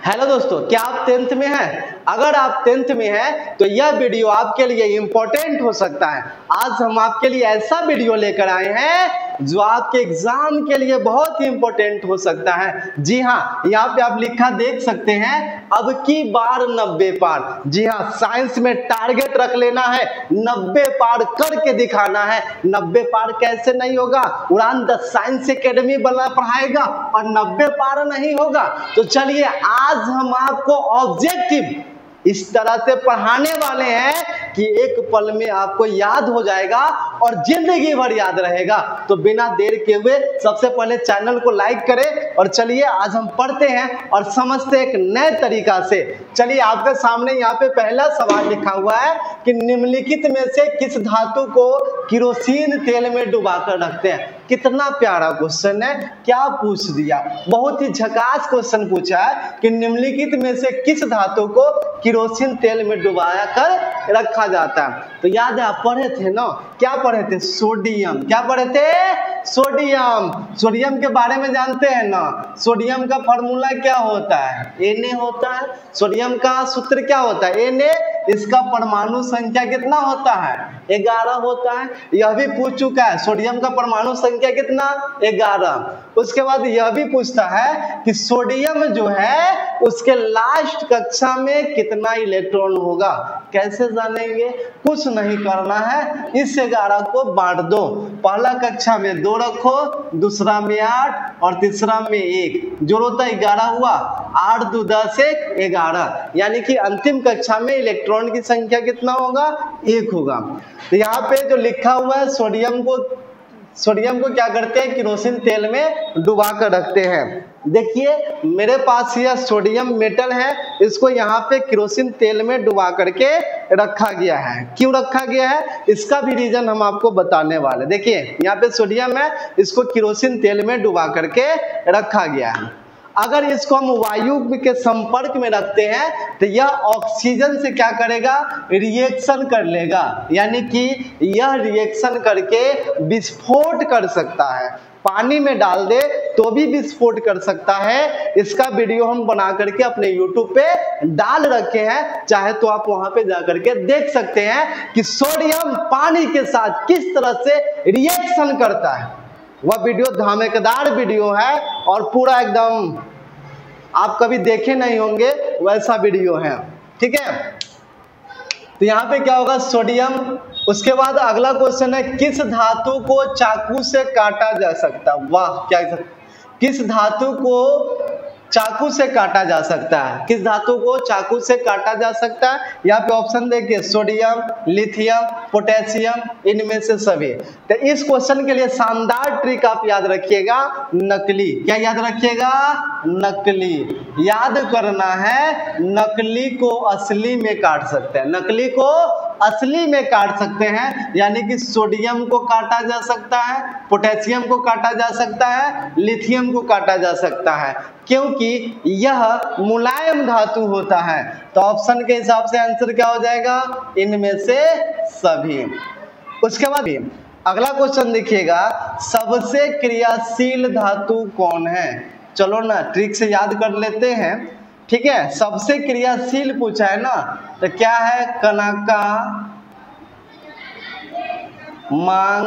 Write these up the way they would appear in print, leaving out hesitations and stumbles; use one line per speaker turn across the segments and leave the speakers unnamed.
Hello दोस्तों, क्या आप 10th में हैं? अगर आप 10th में हैं तो यह वीडियो आपके लिए इम्पोर्टेंट हो सकता है। आज हम आपके लिए ऐसा वीडियो लेकर आए हैं जो आपके एग्जाम के लिए बहुत ही इम्पोर्टेंट हो सकता है। जी हाँ, यहाँ पे आप लिखा देख सकते हैं, अब की बार 90 पार। जी हाँ, साइंस में टारगेट रख लेना है, 90 पार करके दिखाना है। 90 पार कैसे नहीं होगा? उड़ान द साइंस एकेडमी बना पढ़ाएगा और 90 पार नहीं होगा। तो चलिए, आज हम आपको ऑब्जेक्टिव इस तरह से पढ़ाने वाले हैं कि एक पल में आपको याद हो जाएगा और जिंदगी भर याद रहेगा। तो बिना देर के हुए सबसे पहले चैनल को लाइक करें और चलिए आज हम पढ़ते हैं और समझते हैं एक नए तरीका से। चलिए, आपके सामने यहाँ पे पहला सवाल लिखा हुआ है कि निम्नलिखित में से किस धातु को किरोसिन तेल में डुबाकर रखते हैं। कितना प्यारा क्वेश्चन है, क्या पूछ दिया, बहुत ही झकास क्वेश्चन पूछा है कि निम्नलिखित में से किस धातु को किरोसिन तेल में डुबाया कर रखा जाता है। तो याद है, आप पढ़े थे ना, क्या पढ़े थे? सोडियम। क्या पढ़े थे? सोडियम। सोडियम के बारे में जानते हैं ना, सोडियम का फॉर्मूला क्या होता है? Na होता है। सोडियम का सूत्र क्या होता है? Na। इसका परमाणु संख्या कितना होता है? 11 होता है। यह भी पूछ चुका है, सोडियम का परमाणु संख्या कितना? 11। उसके बाद यह भी पूछता है कि सोडियम जो है उसके लास्ट कक्षा में कितना इलेक्ट्रॉन होगा। कैसे जानेंगे? कुछ नहीं करना है, इस 11 को बांट दो। पहला कक्षा में 2 रखो, दूसरा में 8 और तीसरा में 1, जोड़ो तो 11 हुआ। 8 2 10 1 11, यानी कि अंतिम कक्षा में इलेक्ट्रॉन की संख्या कितना होगा? 1 होगा। तो यहाँ पे जो लिखा हुआ है, सोडियम को क्या करते हैं? किरोसिन तेल में डुबा कर रखते हैं। देखिए, मेरे पास यह सोडियम मेटल है, इसको यहाँ पे किरोसिन तेल में डुबा करके रखा गया है। क्यों रखा गया है, इसका भी रीजन हम आपको बताने वाले। देखिए, यहाँ पे सोडियम है, इसको किरोसिन तेल में डुबा करके रखा गया है। अगर इसको हम वायु के संपर्क में रखते हैं तो यह ऑक्सीजन से क्या करेगा? रिएक्शन कर लेगा, यानी कि यह रिएक्शन करके विस्फोट कर सकता है। पानी में डाल दे तो भी विस्फोट कर सकता है। इसका वीडियो हम बना करके अपने YouTube पे डाल रखे हैं, चाहे तो आप वहां पे जा करके देख सकते हैं कि सोडियम पानी के साथ किस तरह से रिएक्शन करता है। वह वीडियो धमाकेदार वीडियो है और पूरा एकदम आप कभी देखे नहीं होंगे वैसा वीडियो है, ठीक है। तो यहाँ पे क्या होगा? सोडियम। उसके बाद अगला क्वेश्चन है, किस धातु को चाकू से काटा जा सकता? वाह, क्या किस धातु को चाकू से काटा जा सकता है? किस धातु को चाकू से काटा जा सकता है? यहाँ पे ऑप्शन देखिए, सोडियम, लिथियम, पोटेशियम, इनमें से सभी। तो इस क्वेश्चन के लिए शानदार ट्रिक आप याद रखिएगा, नकली। क्या याद रखिएगा? नकली। याद करना है, नकली को असली में काट सकते हैं। नकली को असली में काट सकते हैं, यानी कि सोडियम को काटा जा सकता है, पोटेशियम को काटा जा सकता है, लिथियम को काटा जा सकता है, क्योंकि यह मुलायम धातु होता है। तो ऑप्शन के हिसाब से आंसर क्या हो जाएगा? इनमें से सभी। उसके बाद अगला क्वेश्चन देखिएगा, सबसे क्रियाशील धातु कौन है? चलो ना, ट्रिक से याद कर लेते हैं, ठीक है। सबसे क्रियाशील पूछा है ना, तो क्या है? कनका, मांग,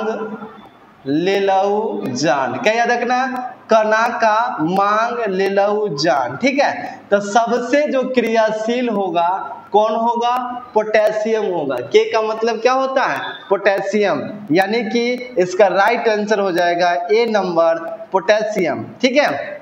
लेलऊ, जान। क्या याद रखना? कनका, मांग, लेलऊ, जान, ठीक है। तो सबसे जो क्रियाशील होगा कौन होगा? पोटेशियम होगा। के का मतलब क्या होता है? पोटेशियम, यानी कि इसका राइट आंसर हो जाएगा ए नंबर, पोटेशियम, ठीक है।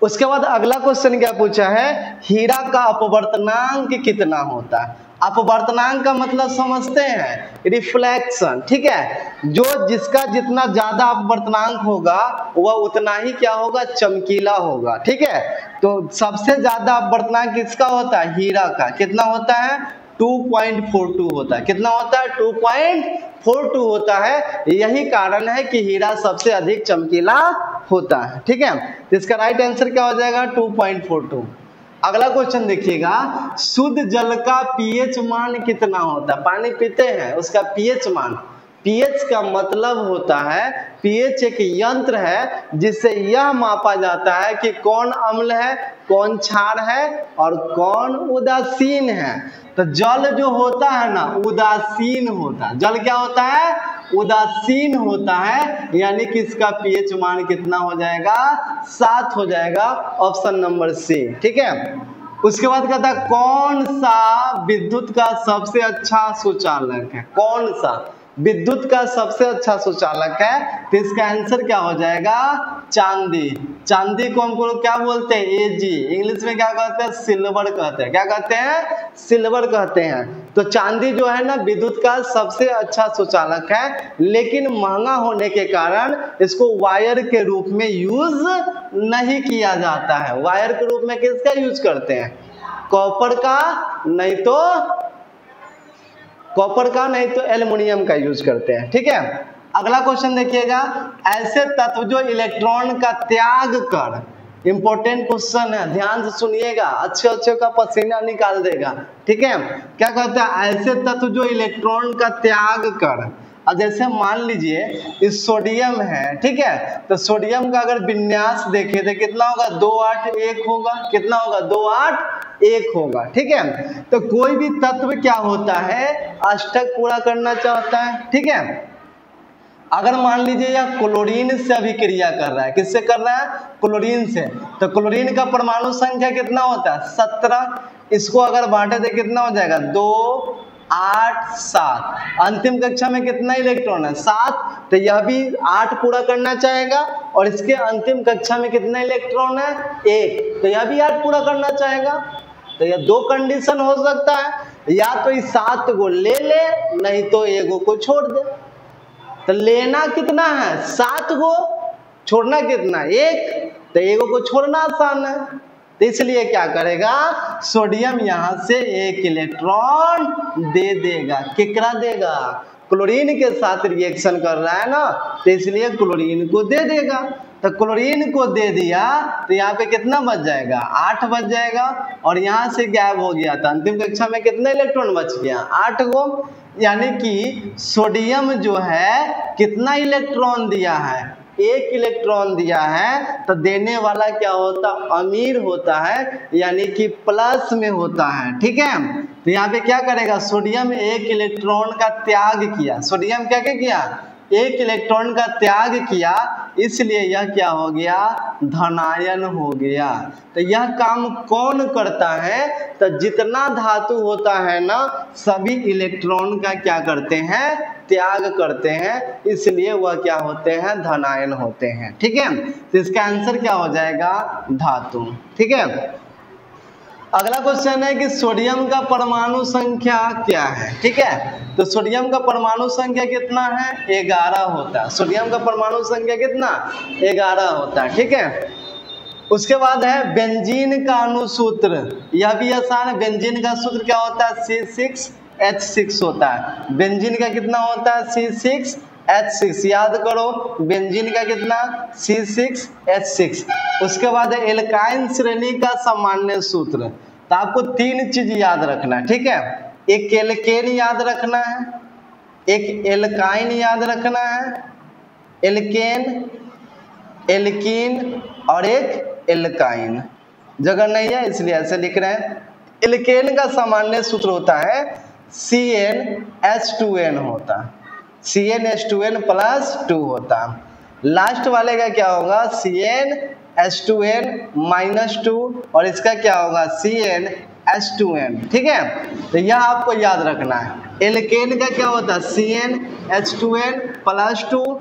उसके बाद अगला क्वेश्चन क्या पूछा है? हीरा का अपवर्तनांक कितना होता है? अपवर्तनांक का मतलब समझते हैं, रिफ्लेक्शन, ठीक है। जो जिसका जितना ज्यादा अपवर्तनांक होगा वह उतना ही क्या होगा? चमकीला होगा, ठीक है। तो सबसे ज्यादा अपवर्तनांक किसका होता है? हीरा का। कितना होता है? 2.42 होता है। कितना होता है? 2.42 होता है। यही कारण है कि हीरा सबसे अधिक चमकीला होता है, ठीक है। तो इसका राइट आंसर क्या हो जाएगा? 2.42। अगला क्वेश्चन देखिएगा, शुद्ध जल का पीएच मान कितना होता है? पानी पीते हैं, उसका पीएच मान पीएच का मतलब होता है, पीएच एक यंत्र है जिससे यह मापा जाता है कि कौन अम्ल है, कौन क्षार है और कौन उदासीन है। तो जल जो होता है ना उदासीन होता है, जल क्या होता है, उदासीन होता है, यानी कि इसका पीएच मान कितना हो जाएगा, 7 हो जाएगा, ऑप्शन नंबर सी। ठीक है, उसके बाद कहता है कौन सा विद्युत का सबसे अच्छा सुचालक है, कौन सा विद्युत का सबसे अच्छा सुचालक है, तो इसका आंसर क्या हो जाएगा, चांदी। चांदी को हमको क्या बोलते हैं, एजी, इंग्लिश में क्या कहते हैं, सिल्वर कहते हैं, क्या कहते हैं, सिल्वर कहते हैं। तो चांदी जो है ना विद्युत का सबसे अच्छा सुचालक है, लेकिन महंगा होने के कारण इसको वायर के रूप में यूज नहीं किया जाता है। वायर के रूप में किसका यूज करते हैं, कॉपर का, नहीं तो कॉपर का, नहीं तो एल्युमिनियम का यूज करते हैं। ठीक है, अगला क्वेश्चन देखिएगा, ऐसे तत्व जो इलेक्ट्रॉन का त्याग कर, इंपॉर्टेंट क्वेश्चन है, ध्यान से सुनिएगा, अच्छे का पसीना निकाल देगा। ठीक है, क्या कहता है, ऐसे तत्व जो इलेक्ट्रॉन का त्याग कर, अब जैसे मान लीजिए इस सोडियम है, ठीक है, तो सोडियम का अगर विन्यास देखे तो कितना होगा, 2 8 1 होगा, कितना होगा, 2 8 1 होगा। ठीक है, तो कोई भी तत्व क्या होता है, अष्टक पूरा करना चाहता है। ठीक है, अगर मान लीजिए यह क्लोरीन से अभिक्रिया कर रहा है, किससे कर रहा है, क्लोरीन से, तो क्लोरीन का परमाणु संख्या कितना होता है, 17, इसको अगर बांटे तो कितना हो जाएगा, 2 8 7, अंतिम कक्षा में कितना इलेक्ट्रॉन है, 7, तो यह भी 8 पूरा करना चाहेगा, और इसके अंतिम कक्षा में कितना इलेक्ट्रॉन है, 1, तो यह भी 8 पूरा करना चाहेगा। तो यह 2 कंडीशन हो सकता है, या तो इस 7 को ले ले, नहीं तो 1 को छोड़ दे। तो लेना कितना है, 7 को, छोड़ना कितना, 1, तो 1 को छोड़ना आसान है, तो इसलिए क्या करेगा, सोडियम यहां से 1 इलेक्ट्रॉन दे देगा। कितना देगा, क्लोरीन के साथ रिएक्शन कर रहा है ना, तो इसलिए क्लोरीन को दे देगा। तो क्लोरीन को दे दिया तो यहाँ पे कितना बच जाएगा, 8 बच जाएगा, और यहाँ से गैप हो गया था, अंतिम कक्षा में कितने इलेक्ट्रॉन बच गया, 8 को, यानी कि सोडियम जो है कितना इलेक्ट्रॉन दिया है, 1 इलेक्ट्रॉन दिया है, तो देने वाला क्या होता, अमीर होता है, यानी कि प्लस में होता है। ठीक है, तो यहाँ पे क्या करेगा, सोडियम 1 इलेक्ट्रॉन का त्याग किया, सोडियम क्या किया, 1 इलेक्ट्रॉन का त्याग किया, इसलिए यह क्या हो गया, धनायन हो गया। तो यह काम कौन करता है, तो जितना धातु होता है ना सभी इलेक्ट्रॉन का क्या करते हैं, त्याग करते हैं, इसलिए वह क्या होते हैं, धनायन होते हैं। ठीक है, तो इसका आंसर क्या हो जाएगा, धातु। ठीक है, अगला क्वेश्चन है कि सोडियम का परमाणु संख्या क्या है। ठीक है, तो सोडियम का परमाणु संख्या कितना है, 11 होता है, सोडियम का परमाणु संख्या कितना, 11 होता है। ठीक है, उसके बाद है बेंजीन का अणुसूत्र, यह भी आसान है, बेंजीन का सूत्र क्या होता है, C6H6 होता है। बेंजीन का कितना होता है, C6H6, याद करो बेंजीन का कितना, C6H6। उसके बाद है एल्काइन श्रेणी का सामान्य सूत्र, तो आपको 3 चीज याद रखना है। ठीक है, एक एल्केन याद रखना है, एक एल्काइन याद रखना है, एल्केन, एल्कीन और एक एल्काइन, जगह नहीं है इसलिए ऐसे लिख रहे हैं। एल्केन का सामान्य सूत्र होता है CnH2n होता है, CnH2n + 2 होता है। लास्ट वाले का क्या होगा, CnH2n - 2, और इसका क्या होगा, CnH2n। ठीक है, तो यह आपको याद रखना है। एल्केन का क्या होता है, CnH2n + 2,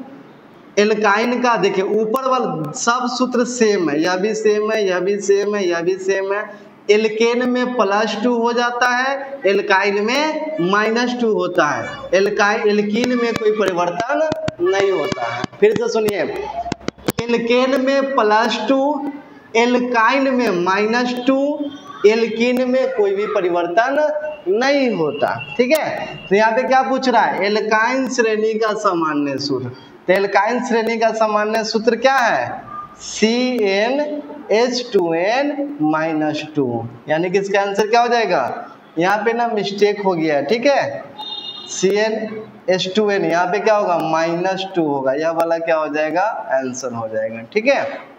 एल्काइन का देखिए ऊपर वाला सब सूत्र सेम है, यह भी सेम है, यह भी सेम है, यह भी सेम है। एल्केन में +2 हो जाता है, एल्काइन में -2 होता है, एल्कीन में कोई परिवर्तन नहीं होता है। फिर से सुनिए, एल्केन में +2, एल्काइन में -2, एल्कीन में कोई भी परिवर्तन नहीं होता। ठीक है, तो यहाँ पे क्या पूछ रहा है, एल्काइन श्रेणी का सामान्य सूत्र, तो एल्काइन श्रेणी का सामान्य सूत्र क्या है, CnH2n - 2, यानी कि इसका आंसर क्या हो जाएगा, यहाँ पे ना मिस्टेक हो गया है। ठीक है, CnH2n, यहाँ पे क्या होगा -2 होगा, यह वाला क्या हो जाएगा आंसर हो जाएगा। ठीक है।